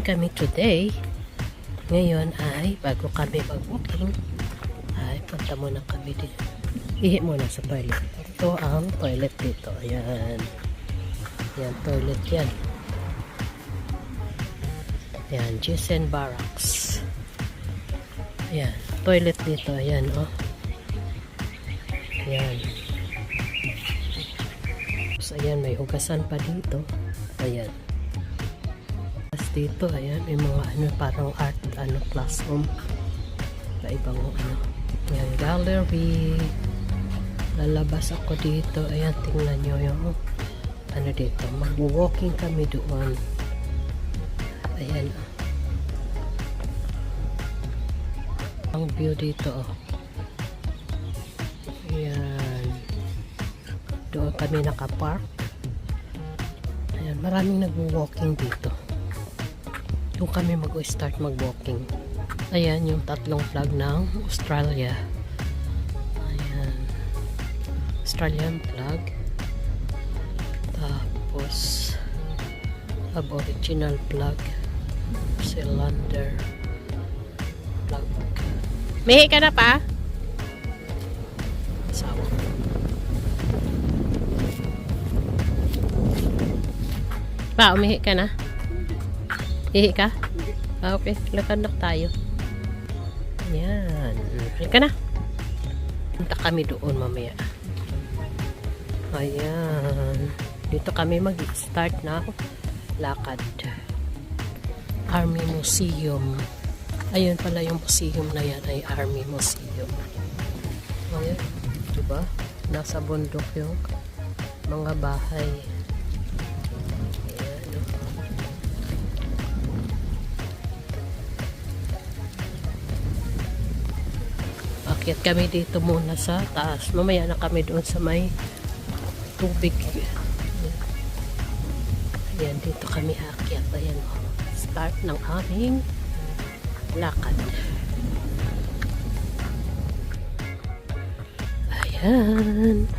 kami today. Ngayon ay bago kami mag-walking ay punta muna kami dito. Ihi muna sa toilet. Ito ang toilet dito. Ayan. Ayan, toilet yan. Ayan, Jason Barracks. Ayan, toilet dito. Ayan, oh. Ayan. So, ayan, may hugasan pa dito. Ayan. Tapos dito, ayan, may mga ano, parang art, ano, classroom. Kaibang ano. Ayan, gallery. Lalabas ako dito. Ayan, tingnan nyo yung ano dito. Mag-walking kami doon. Ayan. Ang view dito, oh. Ayan. Doon kami nakapark. Ayan, maraming nag-walking dito. Doon kami mag-start mag-walking. Ayan, yung tatlong flag ng Australia. Ayan. Australian flag. Tapos Aboriginal flag. Zealander flag. Mihi ka na pa? Sawa. Pa, umihi ka na? Ihi ka? Ah, okay. Lakad tayo. Ayan. Halika na. Punta kami doon mamaya. Ayan. Dito kami mag-start na lakad. Army Museum. Ayun pala yung museum na yan ay Army Museum. Ayan. Diba? Nasa bundok yung mga bahay. Akyat kami dito muna sa taas. Mamaya na kami doon sa may tubig. Ayan, dito kami akyat. Ayan, start ng aming lakad. Ayan.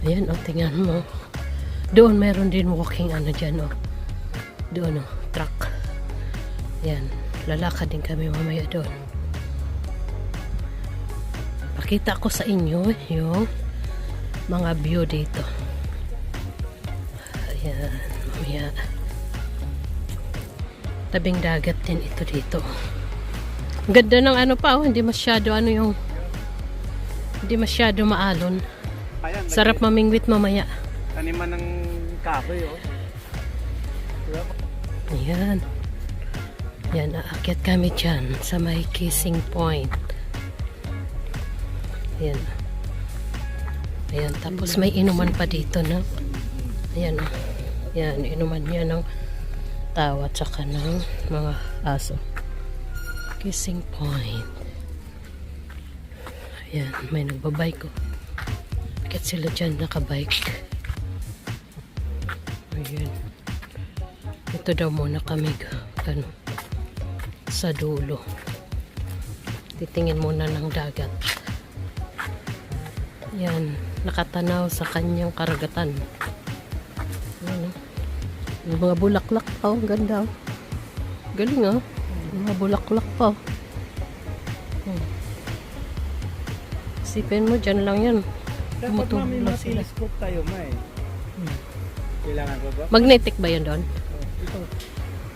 Ayan, o, tingnan mo. Doon meron din walking ano dyan, o. Doon, o, truck. Ayan, lalakad din kami mamaya doon. Pakita ko sa inyo yung mga view dito. Ayan, mamaya. Tabing dagat din ito dito. Ganda ng ano pa, oh. Hindi masyado ano yung hindi masyado maalon. Ayan, sarap mamingwit mamaya. Taniman ng kahoy, oh. Diba? Ayan. Ayan, aakyat kami dyan sa may kissing point. Ayan. Ayan, tapos may inuman pa dito na. Ayan, oh. Ayan, inuman niya ng tao at saka ng mga aso. Kissing point. Ayan, may nagbabike, oh. Bakit sila dyan nakabike? Ayan. Ito daw muna kami ano, sa dulo. Titingin muna ng dagat. Ayan, nakatanaw sa kanyang karagatan. Ayan, oh. Yung mga bulaklak pa, oh. Ganda, oh. Galing, oh. Yung mga bulaklak pa, oh. Sipin mo, dyan lang yan. Dapat mami Tumutulog sila. telescope tayo, may. Kailangan ko ba? Magnetic ba yan doon? Oh, ito.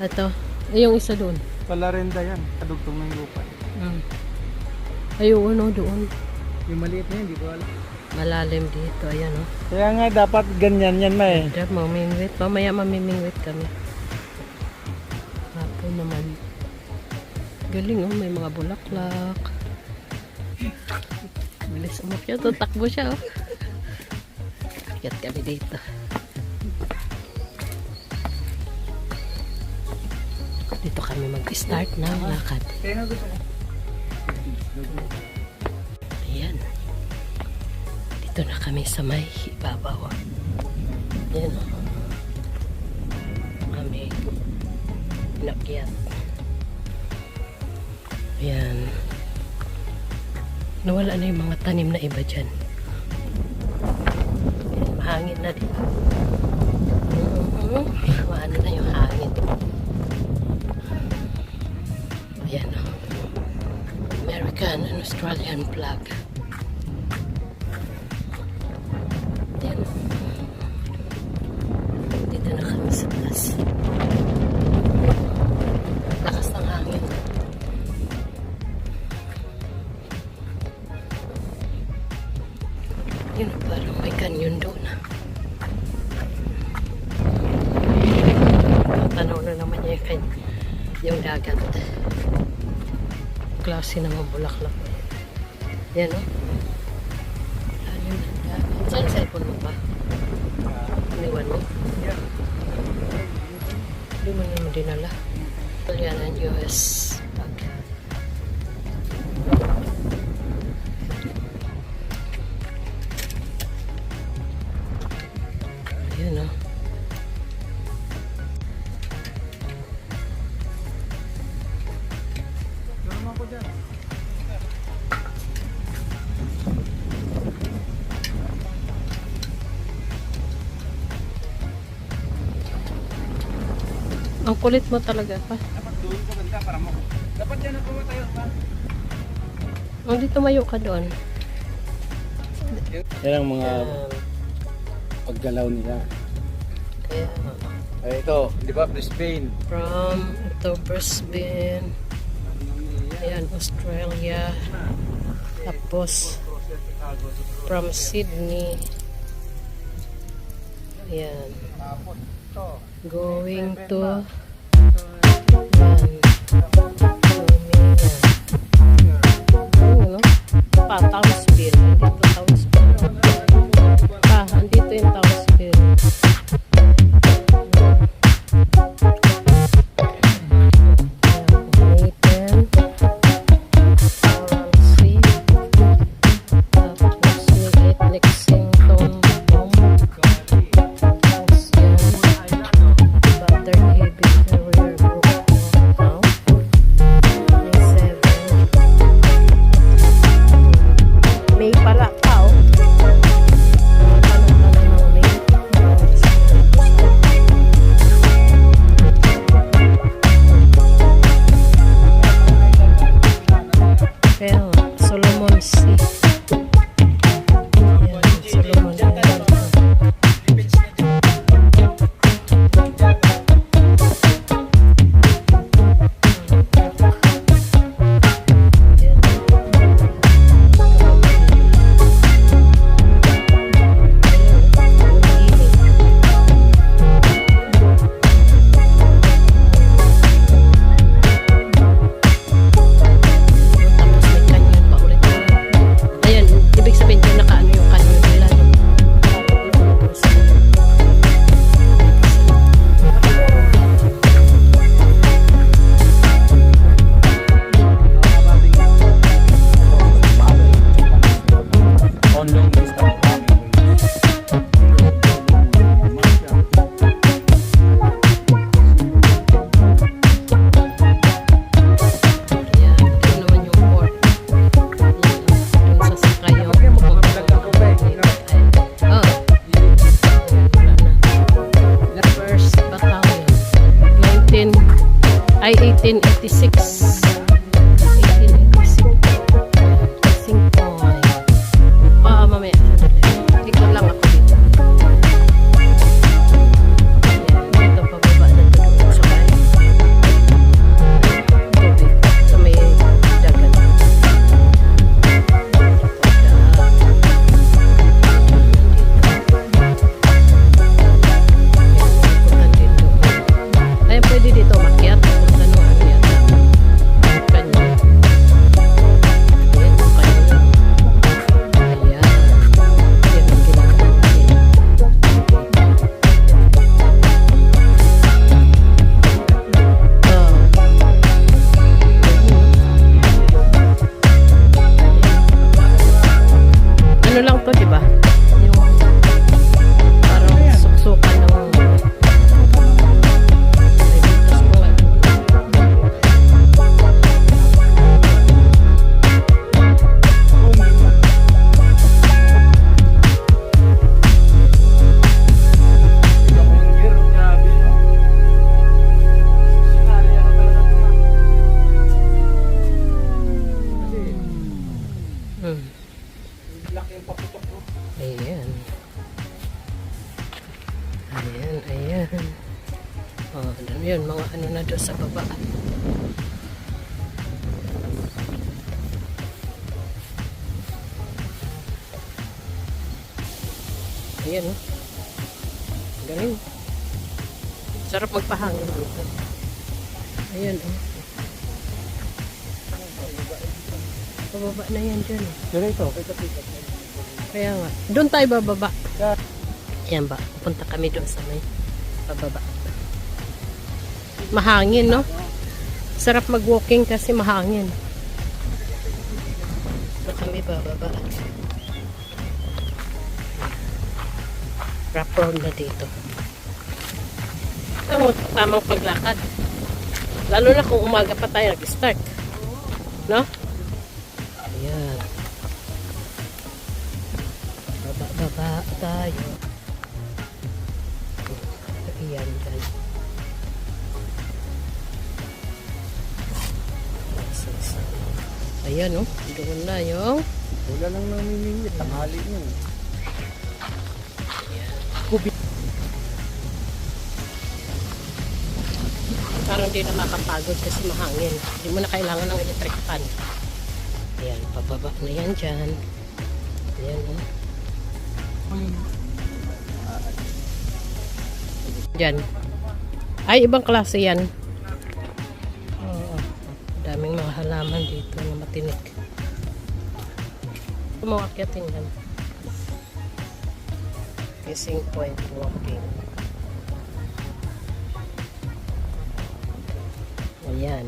Ito. Ay, yung isa doon. Palarenda yan. Kadugtong ng lupa. Ayun, ano, doon. Yung maliit na yan, di ko alam. Malalim dito. Ayan, oh. Kaya nga dapat ganyan yan, may. Diyan, mamimingwit. Mamaya mamimingwit kami. Hapon naman. Galing, oh. May mga bulaklak. Bilis umakyat. Takbo siya, oh. Akyat kami dito. Dito kami mag-start ng lakad. Kaya nga gusto ko. Ayan. Dito na kami sa may ibabaw. Ayan, oh. Kami nakyat. Ayan. Nawala na yung mga tanim na iba dyan. Ayan, mahangin na, diba? Maano na yung hangin. Ayan, an Australian flag. Ayan. Dito na kami sa taas. Lakas ng hangin. Yun, parang may canyon doon. Tanaw na naman niya yung dagat. Klase naman bulaklak. Yan o. Ayun ang dagat. Saan cellphone mo pa? Iniwan mo? Hindi mo naman dinala. Yan ang US bag. Ayun o. Ang kulit mo talaga pa. Dapat doon ka banda para mo. Dapat yan ang tayo pa. Hindi tumayo ka doon. Yan ang mga paggalaw nila. Kaya, Ay, ito, di ba, Brisbane? ito Brisbane. Ayan, Australia. Tapos, from Sydney. Ayan. Going to Townsville. Andito Townsville. Andito yung Townsville. Nathan, Ramsey, tapos Lexington, Butter Heavy Carrier Group now. May pala tao. Kaya Solomon Sea. Ayan, Solomon Island. Ay 1886. 1886. Singpoy. Mamaya. Ikot lang ako dito. Ayan, dito pababa na dito sa may tubig. Sa may dagat. Ayan, pwede dito makyat. Ano lang to, di ba? Yung parang suksukan ng ano na doon sa baba. Ayan, oh. Galing. Sarap magpahangin dito. Ayan, oh. Pababa na yan dyan. Pero ito. Kaya nga. Doon tayo bababa. Ayan ba? Pupunta kami doon sa may pababa. Mahangin, no? Sarap mag-walking kasi mahangin. Doon kami bababa. Rough road na dito. Tamang paglakad. Lalo na kung umaga pa tayo nag-start. No? Ayan. Baba tayo. Ayan, dyan. Ayan, oh. Doon na yung Wala lang namimingit. Tanghali nyo. parang di na makapagod kasi mahangin. Hindi mo na kailangan ng electric fan. Ayan, pababa na yan dyan. Ayan, oh. Dyan. Ay, ibang klase yan. Oo. Daming mga halaman dito na matinik. Umakyatin yan. Kissing point walking. Ayan.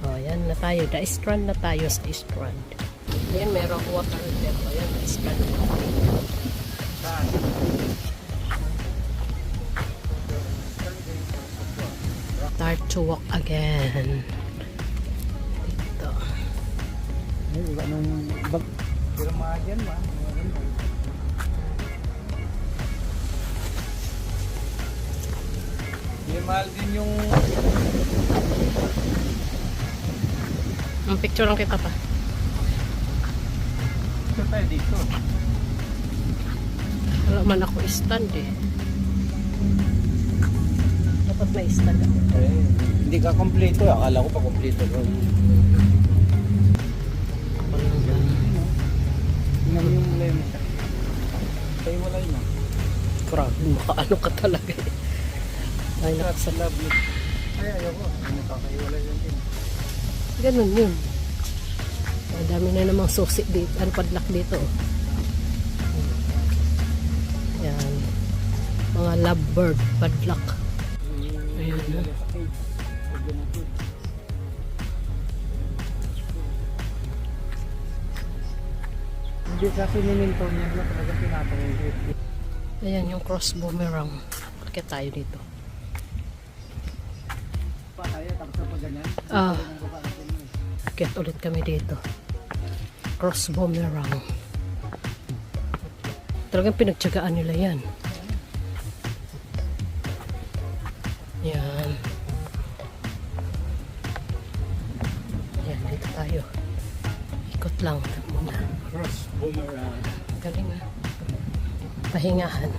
O, ayan na tayo. Da-strand na tayo sa strand. Ayan, merong water there. Ayan, da-strand. Start to walk again. Dito. Ay, wala nung bag. Pero mga dyan, ma. Hindi mahal din yung... Ang picture lang kita pa. Ito tayo dito. Wala man ako stand eh. Dapat may stand ako. Eh, hindi ka kompleto. Akala ko pa kompleto. Walang ba? Tingnan yung lemon. Tayo wala yun. Grabe, makaano ka talaga eh. Ay, Sa love. Ay, ayaw ko. Ano kakaiwala yun din. ganun yun. Ang dami na namang susi dito. Ano padlock dito oh. Yan. Mga lovebird padlock. Ayan na. Hindi kasi nininto niya na talagang pinatawag. Ayan yung cross boomerang. Bakit tayo dito? Pa tayo, tapos na pa ganyan. Ah. Bakit ulit kami dito? Cross boomerang. Talagang pinagtsagaan nila yan. Yan. Yan, dito tayo. Ikot lang muna. Cross boomerang. Galing ah. Pahingahan.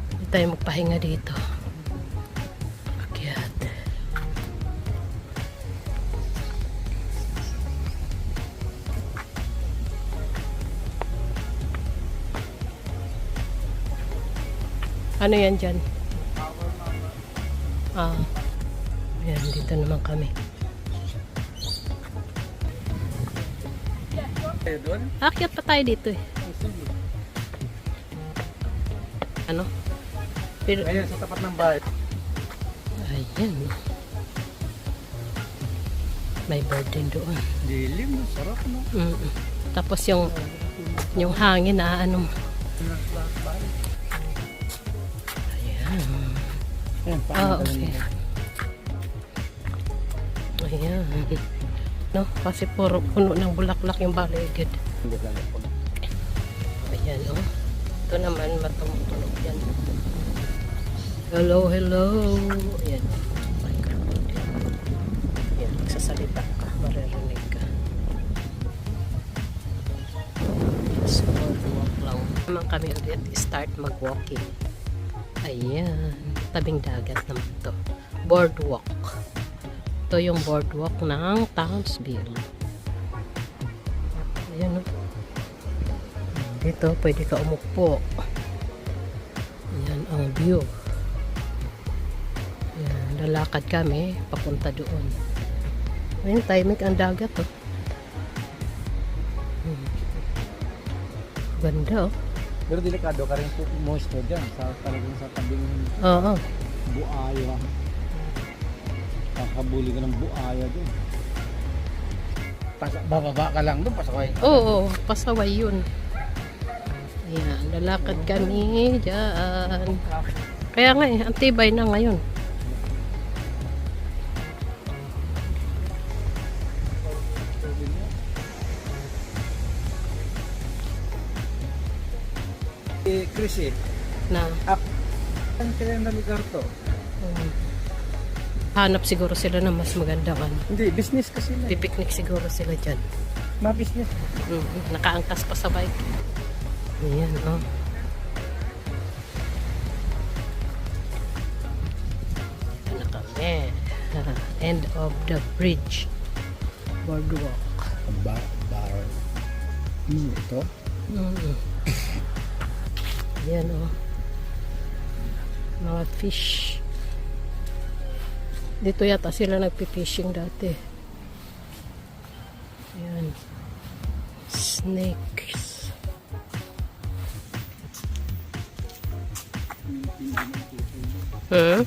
Hindi tayo magpahinga dito. Akyat. Ano yan dyan? Ah. Yan, dito naman kami. Eh, doon? Akyat pa tayo dito eh. Ano? Pero, Ayan, sa tapat ng bahay. ayan. May bird din doon. Dilim, sarap, no? Tapos yung hangin na ano. Ayan. Ayan, Ah, okay. Ayan. No, kasi puro puno ng bulaklak yung baligid. Ayan, oh. Ito naman, matumutunog yan. Hello, hello. Ayan. Microphone din. Ayan, magsasalita ka, maririnig ka. Small walk lang. Naman kami ulit, start mag-walking. Ayan. tabing dagat naman to. Boardwalk. Ito yung boardwalk ng Townsville. Ayan o. Dito, pwede ka umupo. Ayan ang view. Ayan, lalakad kami papunta doon. Ayan, tahimik ang dagat o. Ganda oh. Pero delikado ka rin po monster dyan. Talagang sa tabing Oo. buaya. Kakabuli ka ng buaya dun. Bababa ka lang doon, pasakay. Oo, pasaway yun. Ayan, lalakad kami dyan. Kaya nga eh, ang tibay na ngayon. Chris Na up. Ang kaya na lugar to? hanap siguro sila ng mas magandang ano. Hindi, business kasi na. Pipiknik siguro sila dyan. Ma-business. Nakaangkas pa sa bike. Ayan, oh. Ano kami? End of the bridge. Boardwalk. Bar. Ito? Ayan, oh. Mga fish. Dito yata sila nagpipishing dati. Ayan. Snakes. Huh?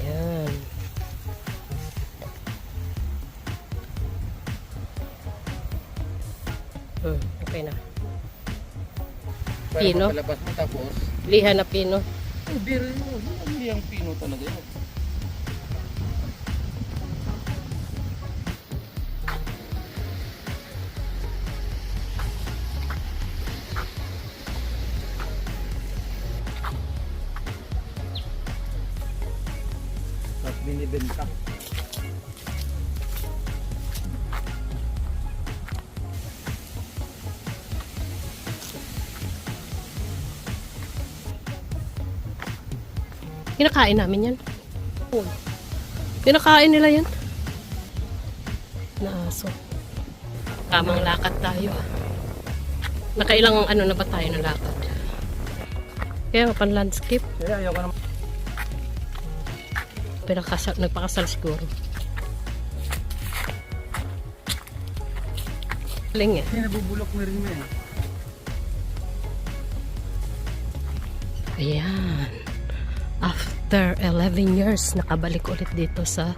Ayan. Okay na. Pino? Palabas mo tapos. Liha na pino. Hindi rin yun. Hindi ang pino talaga yun. At binibenta. Kinakain namin yan. Kinakain nila yan. Na aso. Tamang lakad tayo. Nakailang ano na ba tayo na lakad? Kaya nga pan landscape. Kaya ayaw ka naman. Nagpakasal siguro. Galing eh. Hindi nabubulok na rin mo yan. Ayan. After 11 years, nakabalik ulit dito sa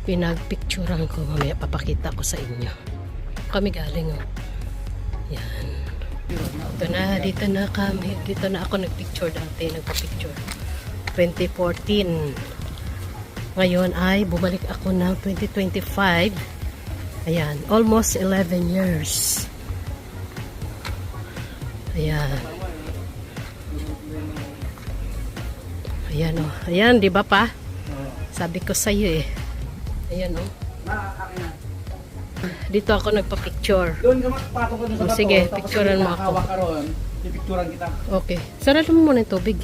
pinagpicturean ko. Mamaya papakita ko sa inyo. Kami galing oh. Yan. Dito na kami. Dito na ako nagpicture dati. Nagpa-picture. 2014. Ngayon ay bumalik ako ng 2025. Ayan. Almost 11 years. Ayan. Ayan o. Ayan, di ba pa? Sabi ko sa iyo eh. Ayan o. Dito ako nagpa-picture. Doon ka magpatong ka dun sa bato. Sige, tapos picturean mo ako. nakahawak ka ron, pipicturean kita. Okay. Sarado mo muna yung tubig.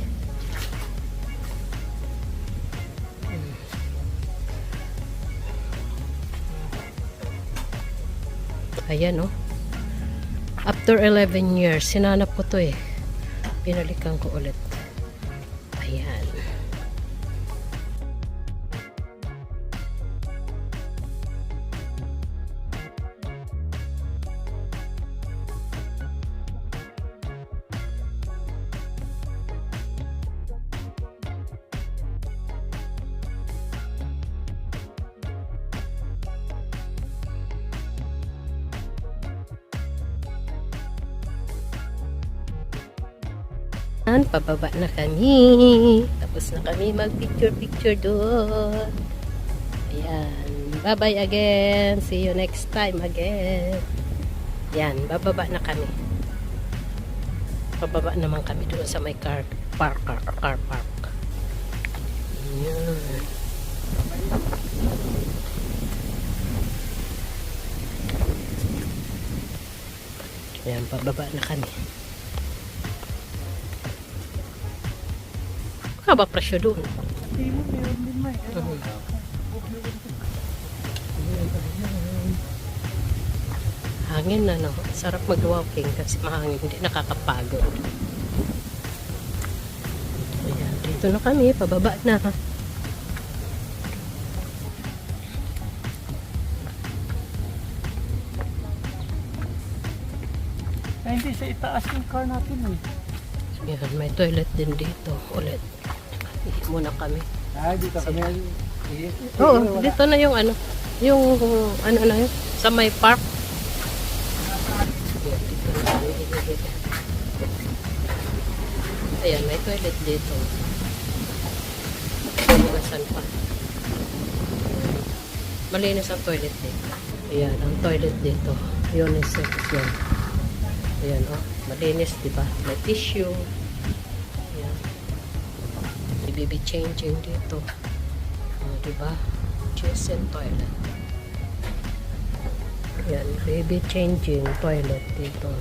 Ayan o. After 11 years, sinanap ko to eh. Pinalikan ko ulit. Ayan. Pababa na kami. Tapos na kami mag-picture-picture doon. Ayan. Bye-bye again. See you next time again. Ayan. Bababa na kami. Pababa naman kami doon sa may car park. Ayan. Ayan. Pababa na kami. Mababa presyo doon. Hindi mo, meron din may. Hangin na, no? Sarap mag-walking kasi mahangin, hindi nakakapagod. Ayan, dito na kami, pababa na. Ay, hindi sa itaas yung car natin eh. Ayan, may toilet din dito ulit. Ihi muna kami. Ah, dito kami. Oo, dito na yung ano, yung ano na yun, sa may park. Ayan, dito na kami hihihi. Ayan, may toilet dito. Bubugasan pa. Ayan. Malinis ang toilet dito. Ayan, ang toilet dito. Unisex yan. Ayan, oh, malinis, diba? May tissue. Ayan. May baby changing dito. Oh, diba? Kitchen toilet. Ayan, baby changing toilet dito.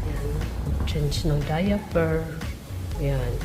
Ayan, change ng diaper. Ayan.